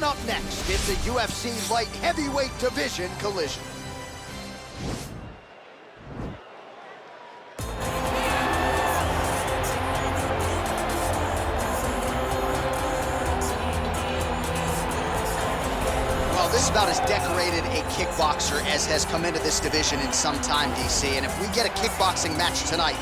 Up next, it's a UFC light heavyweight division collision. Well, this is about as decorated a kickboxer as has come into this division in some time, DC. And if we get a kickboxing match tonight,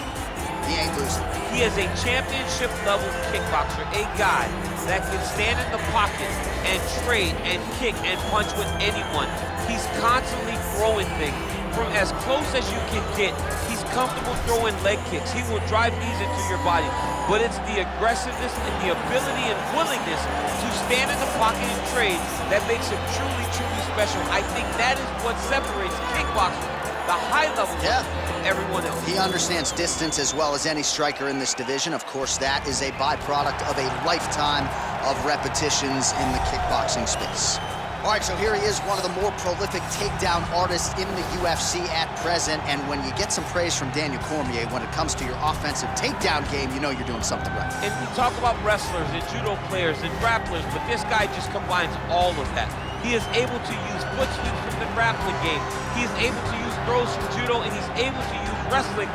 he ain't losing. He is a championship-level kickboxer, a guy that can stand in the pocket and trade and kick and punch with anyone. He's constantly throwing things from as close as you can get. He's comfortable throwing leg kicks. He will drive knees into your body. But it's the aggressiveness and the ability and willingness to stand in the pocket and trade that makes him truly, truly special. I think that is what separates kickboxing, the high level, from everyone else. He understands distance as well as any striker in this division. Of course, that is a byproduct of a lifetime of repetitions in the kickboxing space. All right, so here he is, one of the more prolific takedown artists in the UFC at present. And when you get some praise from Daniel Cormier when it comes to your offensive takedown game, you know you're doing something right. And we talk about wrestlers and judo players and grapplers, but this guy just combines all of that. He is able to use foot sweeps from the grappling game. He is able to use throws from judo, and he's able to use wrestling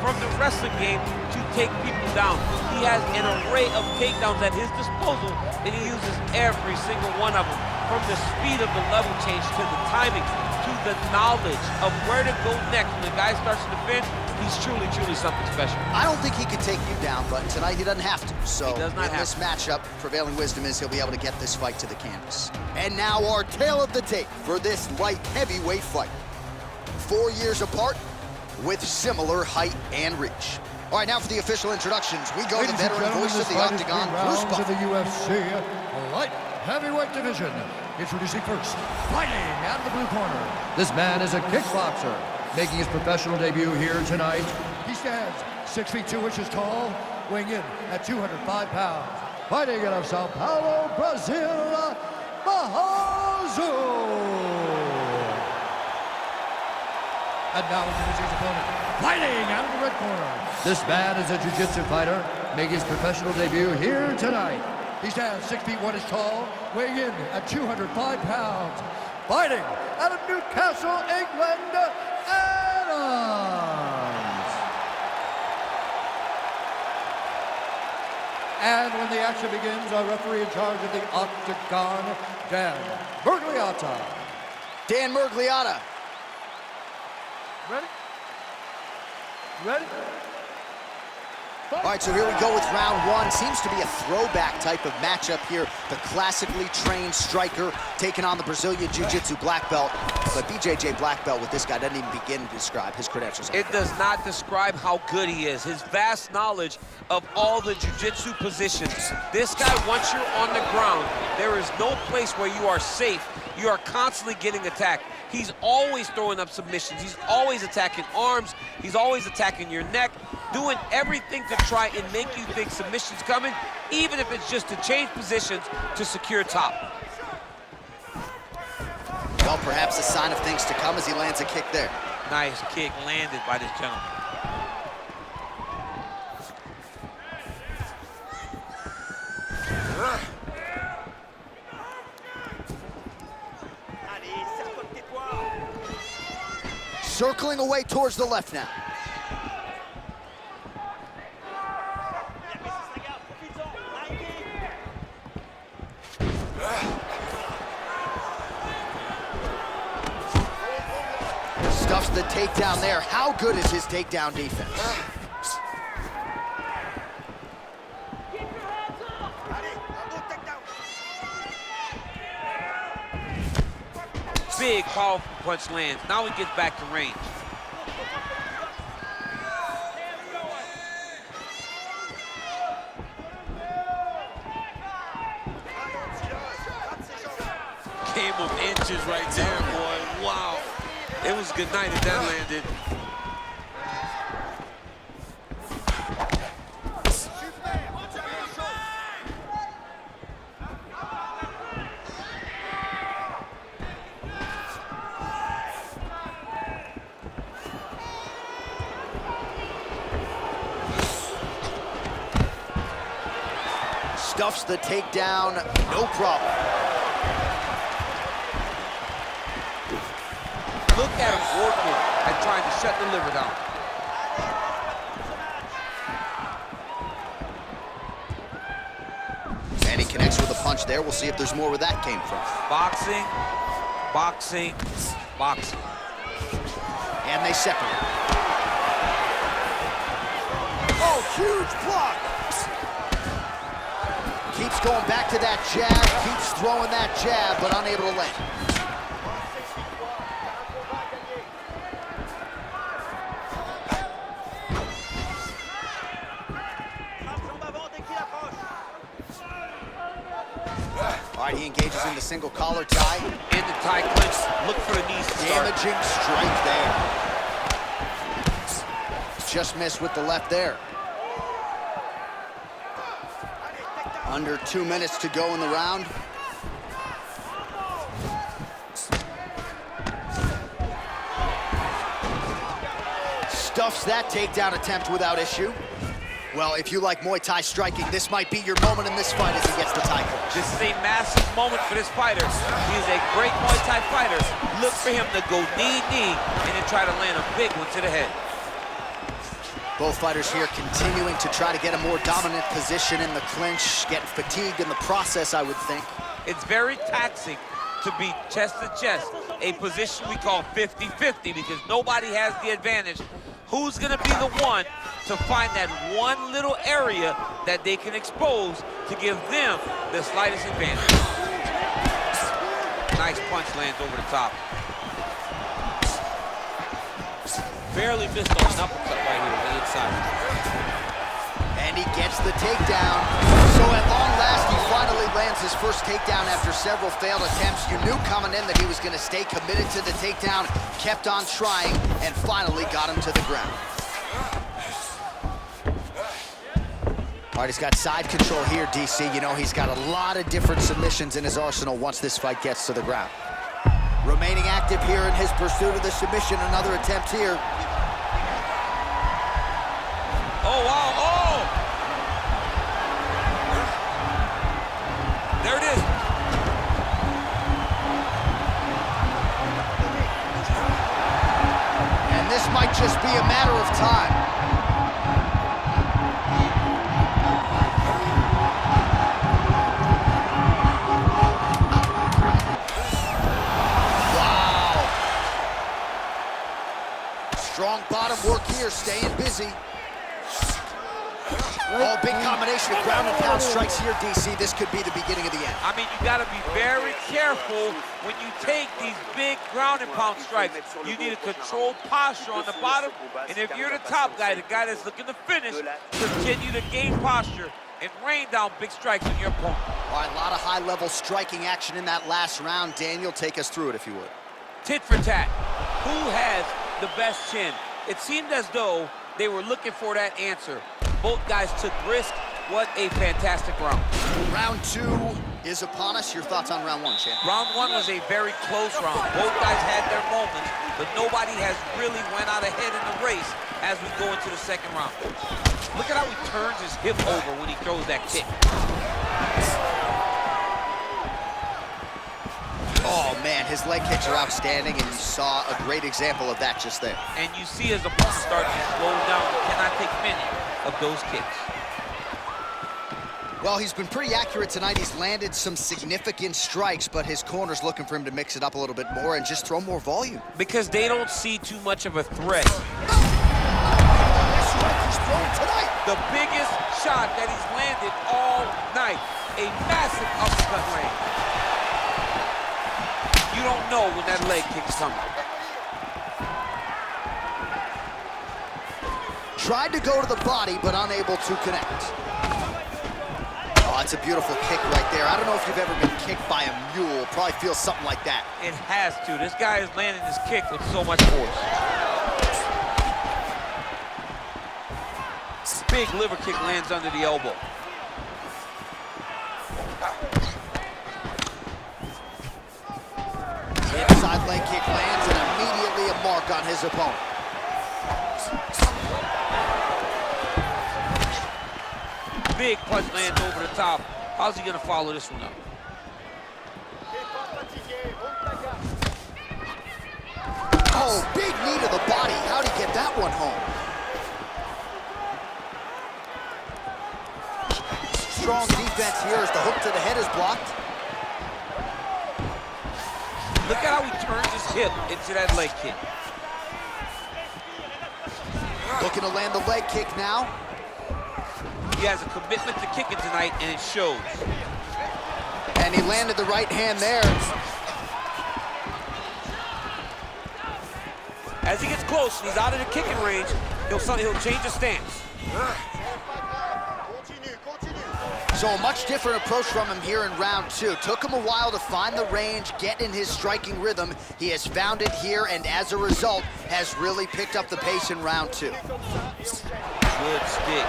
from the wrestling game to take people down. He has an array of takedowns at his disposal, and he uses every single one of them. From the speed of the level change to the timing to the knowledge of where to go next. When the guy starts to defend, he's truly, truly something special. I don't think he could take you down, but tonight he doesn't have to. So he does not in this matchup, prevailing wisdom is he'll be able to get this fight to the canvas. And now our tale of the tape for this light heavyweight fight. 4 years apart with similar height and reach. All right, now for the official introductions. We go to the veteran voice of the Octagon, Bruce Buck. Of the UFC light heavyweight division. Introducing first, fighting out of the blue corner. This man is a kickboxer, making his professional debut here tonight. He stands 6 feet 2 inches tall, weighing in at 205 pounds. Fighting out of Sao Paulo, Brazil, Barroso. And now introducing his opponent, fighting out of the red corner. This man is a jiu-jitsu fighter, making his professional debut here tonight. He stands 6 feet 1 inches tall, weighing in at 205 pounds. Fighting out of Newcastle, England, Adams. And when the action begins, our referee in charge of the Octagon, Dan Murgliata. Dan Murgliata. Ready? Ready? All right, so here we go with round one. Seems to be a throwback type of matchup here. The classically trained striker taking on the Brazilian Jiu-Jitsu black belt. But BJJ black belt with this guy doesn't even begin to describe his credentials. It does not describe how good he is. His vast knowledge of all the Jiu-Jitsu positions. This guy, once you're on the ground, there is no place where you are safe. You are constantly getting attacked. He's always throwing up submissions. He's always attacking arms. He's always attacking your neck, doing everything to try and make you think submission's coming, even if it's just to change positions to secure top. Well, perhaps a sign of things to come as he lands a kick there. Nice kick landed by this gentleman. Circling away towards the left now. Stuffs the takedown there. How good is his takedown defense? Big, powerful punch lands. Now he gets back to range. Game of inches right there, boy. Wow. It was a good night if that landed. Stuffs the takedown, no problem. at him working and trying to shut the liver down. And he connects with a punch there. We'll see if there's more where that came from. Boxing, boxing, boxing. And they separate. Oh, huge block. Keeps going back to that jab, keeps throwing that jab, but unable to land. All right, he engages in the single collar tie. In the tie clinch, look for the knees to start. Damaging strike there. Just missed with the left there. Under 2 minutes to go in the round. Stuffs that takedown attempt without issue. Well, if you like Muay Thai striking, this might be your moment in this fight as he gets the tie clinch. This is a massive moment for this fighter. He is a great Muay Thai fighter. Look for him to go knee, and then try to land a big one to the head. Both fighters here continuing to try to get a more dominant position in the clinch, getting fatigued in the process, I would think. It's very taxing to be chest to chest, a position we call 50-50 because nobody has the advantage. Who's gonna be the one to find that one little area that they can expose to give them the slightest advantage? Nice punch lands over the top. Barely missed on an uppercut right here on the inside. And he gets the takedown. So at long last, he finally lands his first takedown after several failed attempts. You knew coming in that he was going to stay committed to the takedown, kept on trying, and finally got him to the ground. All right, he's got side control here, DC. You know, he's got a lot of different submissions in his arsenal once this fight gets to the ground. Remaining active here in his pursuit of the submission. Another attempt here. Oh, wow, oh! There it is. And this might just be a matter of time. Strong bottom work here, staying busy. Oh, big combination of ground and pound strikes here, DC. This could be the beginning of the end. I mean, you got to be very careful when you take these big ground and pound strikes. You need a controlled posture on the bottom, and if you're the top guy, the guy that's looking to finish, continue to gain posture and rain down big strikes on your opponent. All right, a lot of high-level striking action in that last round. Daniel, take us through it, if you would. Tit for tat. Who has the best chin? It seemed as though they were looking for that answer. Both guys took risk. What a fantastic round. Round two is upon us. Your thoughts on round one, champ? Round one was a very close round. Both guys had their moments, but nobody has really went out ahead in the race as we go into the second round. Look at how he turns his hip over when he throws that kick. Oh, man, his leg kicks are outstanding, and you saw a great example of that just there. And you see his opponent starting to slow down. He cannot take many of those kicks. Well, he's been pretty accurate tonight. He's landed some significant strikes, but his corner's looking for him to mix it up a little bit more and just throw more volume. Because they don't see too much of a threat. That's right, he's thrown tonight. The biggest shot that he's landed all night. A massive uppercut range. You don't know when that leg kick's coming. Tried to go to the body, but unable to connect. Oh, that's a beautiful kick right there. I don't know if you've ever been kicked by a mule. Probably feels something like that. It has to. This guy is landing his kick with so much force. Big liver kick lands under the elbow. Inside leg kick lands and immediately a mark on his opponent. Big punch lands over the top. How's he gonna follow this one up? Oh, big knee to the body. How'd he get that one home? Strong defense here as the hook to the head is blocked. Look at how he turns his hip into that leg kick. Looking to land the leg kick now. He has a commitment to kicking tonight, and it shows. And he landed the right hand there. As he gets close and he's out of the kicking range, he'll change his stance. So a much different approach from him here in round two. Took him a while to find the range, get in his striking rhythm. He has found it here, and as a result, has really picked up the pace in round two. Good stick.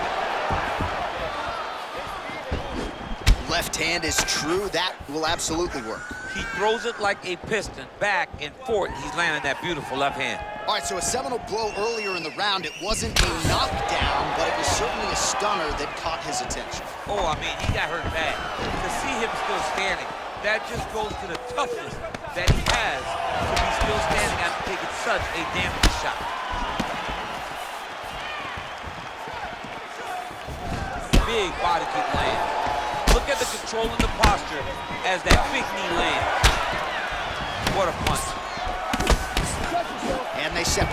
Left hand is true. That will absolutely work. He throws it like a piston, back and forth. He's landing that beautiful left hand. All right, so a seminal blow earlier in the round. It wasn't a knockdown, but it was certainly a stunner that caught his attention. Oh, I mean, he got hurt bad. To see him still standing, that just goes to the toughness that he has to be still standing after taking such a damaging shot. Big body kick land. Look at the control and the posture as that big knee lands. What a punch. And they separate.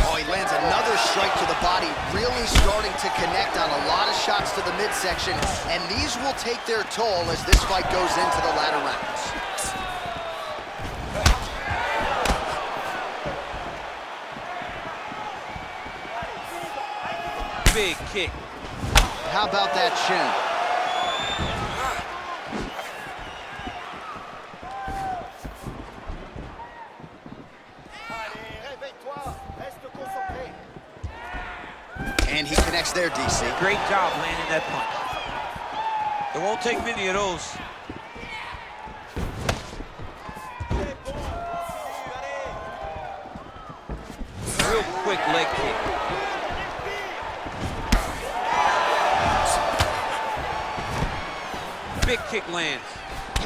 Oh, he lands another strike to the body, really starting to connect on a lot of shots to the midsection, and these will take their toll as this fight goes into the latter rounds. Big kick. How about that chin? And he connects there, DC. Great job landing that punch. It won't take many of those. Real quick leg kick. Big kick lands.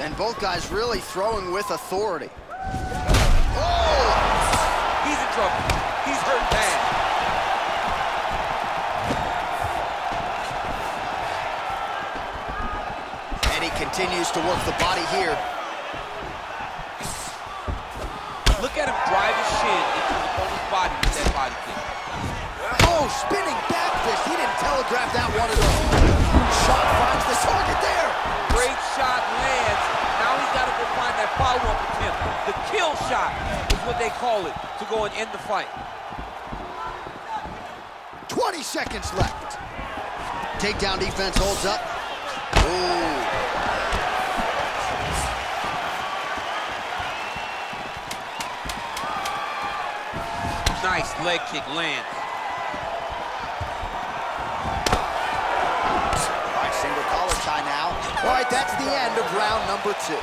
And both guys really throwing with authority. Oh! He's in trouble. He's hurt bad. And he continues to work the body here. Look at him drive his shin into his opponent's body with that body kick. Oh, spinning back fist. He didn't telegraph that one at all. Shot finds the target there. Great shot lands. Now he's got to go find that follow-up attempt. The kill shot is what they call it to go and end the fight. 20 seconds left. Takedown defense holds up. Ooh. Nice leg kick lands. All right, single collar tie now. All right, that's the end of round number two.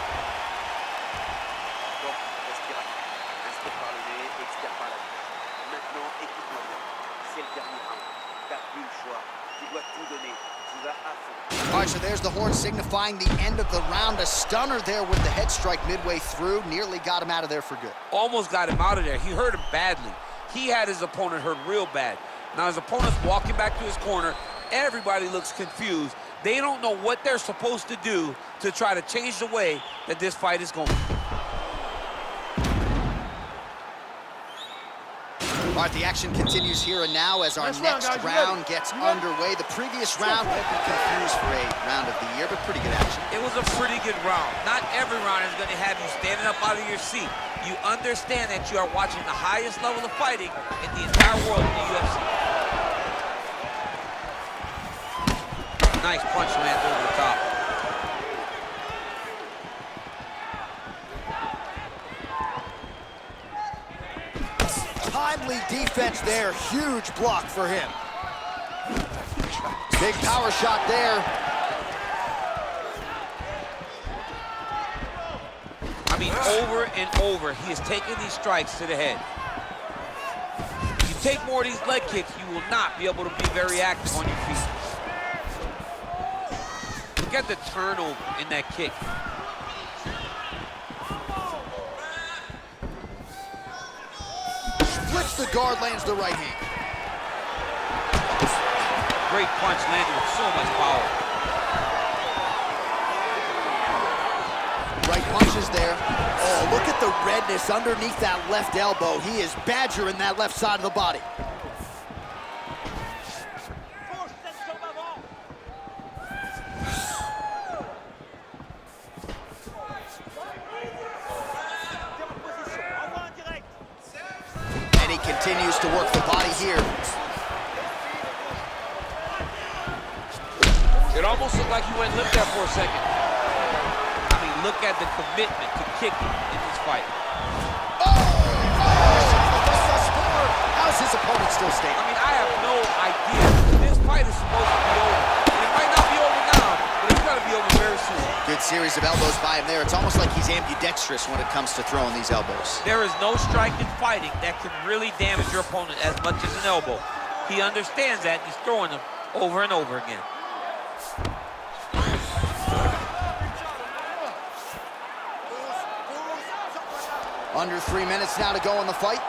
All right, so there's the horn signifying the end of the round. A stunner there with the head strike midway through. Nearly got him out of there for good. Almost got him out of there. He hurt him badly. He had his opponent hurt real bad. Now his opponent's walking back to his corner. Everybody looks confused. They don't know what they're supposed to do to try to change the way that this fight is going. All right, the action continues here and now as our next round gets underway. The previous round won't be confused for a round of the year, but pretty good action. It was a pretty good round. Not every round is going to have you standing up out of your seat. You understand that you are watching the highest level of fighting in the entire world in the UFC. Nice punch lands over the top. Timely defense there. Huge block for him. Big power shot there. I mean, over and over, he is taking these strikes to the head. You take more of these leg kicks, you will not be able to be very active on your feet. Look at the turnover in that kick. as the guard lands the right hand. Great punch landed with so much power. Right punch is there. Oh, look at the redness underneath that left elbow. He is badgering that left side of the body. And he continues to work the body here. It almost looked like he went limp there for a second. I mean, look at the commitment to kicking in this fight. How's his opponent still standing? I mean, I have no idea. This fight is supposed to be over. And it might not be over now, but it's got to be over very soon. Good series of elbows by him there. It's almost like he's ambidextrous when it comes to throwing these elbows. There is no strike in fighting that can really damage your opponent as much as an elbow. He understands that. He's throwing them over and over again. Under 3 minutes now to go in the fight.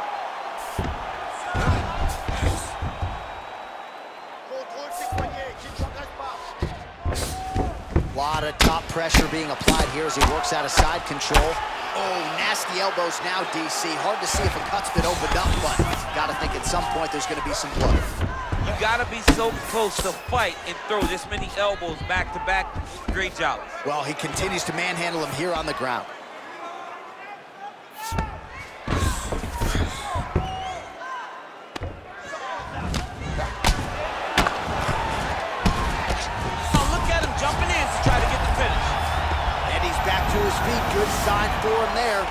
A lot of top pressure being applied here as he works out of side control. Oh, nasty elbows now, DC. Hard to see if a cut's been opened up, but got to think at some point there's going to be some blood. You got to be so close to fight and throw this many elbows back to back. Great job. Well, he continues to manhandle him here on the ground. To his feet, good sign for him there.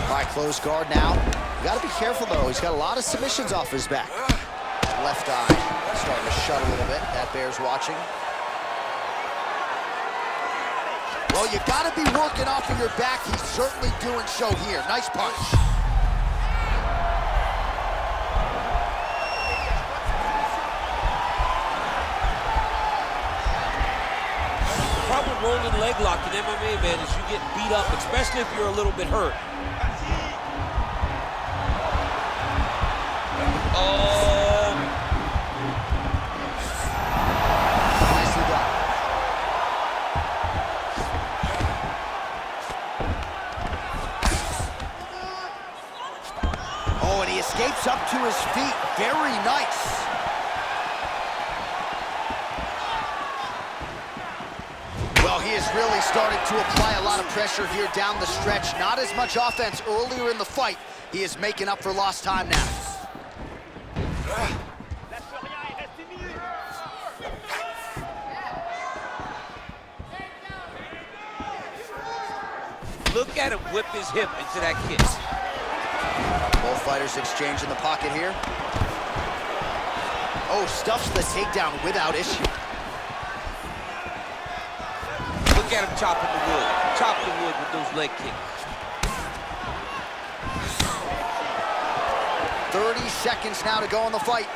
All right, close guard now. You gotta be careful though. He's got a lot of submissions off his back. Left eye starting to shut a little bit. That bears watching. Well, you gotta be working off of your back. He's certainly doing so here. Nice punch. Rolling leg lock in MMA, man, is you get beat up, especially if you're a little bit hurt. Oh. Nicely done. Oh, and he escapes up to his feet. Very nice. He is really starting to apply a lot of pressure here down the stretch. Not as much offense earlier in the fight. He is making up for lost time now. Look at him whip his hip into that kick. Both fighters exchange in the pocket here. Oh, stuffs the takedown without issue. Look at him chopping the wood. Chop the wood with those leg kicks. 30 seconds now to go in the fight.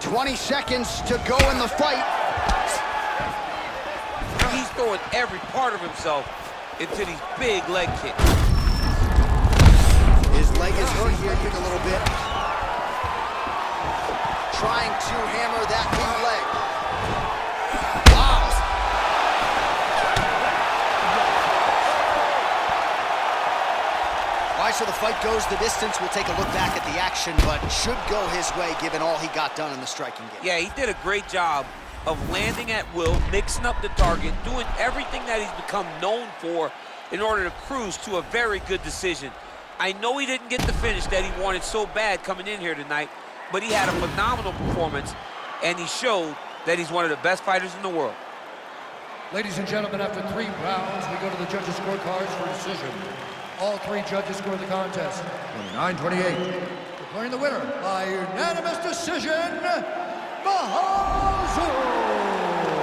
"20 seconds to go in the fight." He's throwing every part of himself into these big leg kicks. His leg is hurt here a little bit. Trying to hammer that knee leg. Wow. All right, so the fight goes the distance. We'll take a look back at the action, but should go his way given all he got done in the striking game. Yeah, he did a great job of landing at will, mixing up the target, doing everything that he's become known for in order to cruise to a very good decision. I know he didn't get the finish that he wanted so bad coming in here tonight, but he had a phenomenal performance, and he showed that he's one of the best fighters in the world. Ladies and gentlemen, after 3 rounds, we go to the judges' scorecards for decision. All 3 judges scored the contest 29-28. Declaring the winner by unanimous decision, Barroso.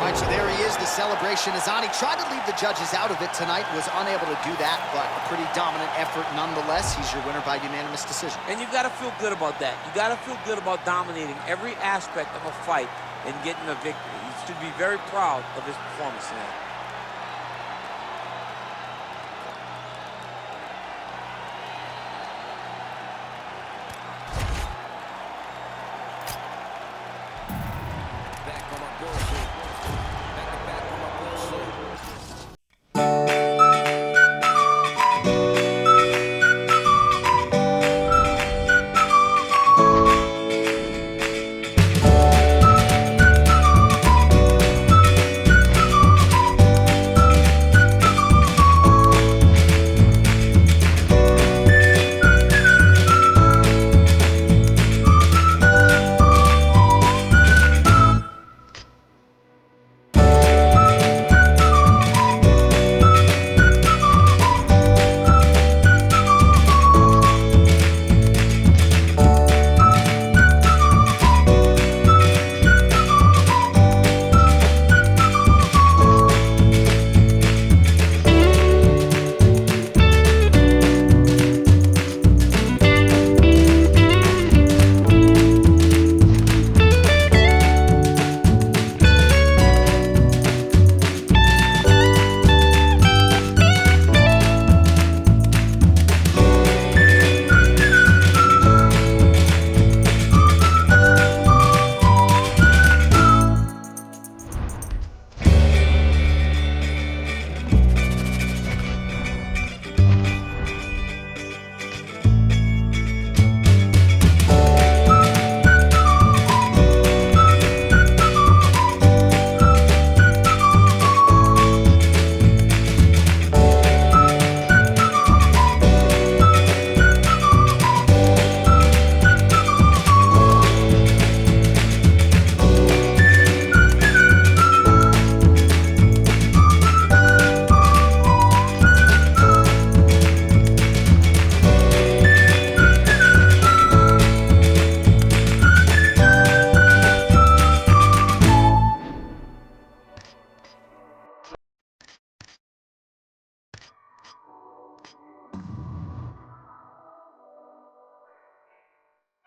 All right, so there he is, the celebration. Azani tried to leave the judges out of it tonight, was unable to do that, but a pretty dominant effort nonetheless. He's your winner by unanimous decision. And you got to feel good about that. You got to feel good about dominating every aspect of a fight and getting a victory. You should be very proud of his performance tonight.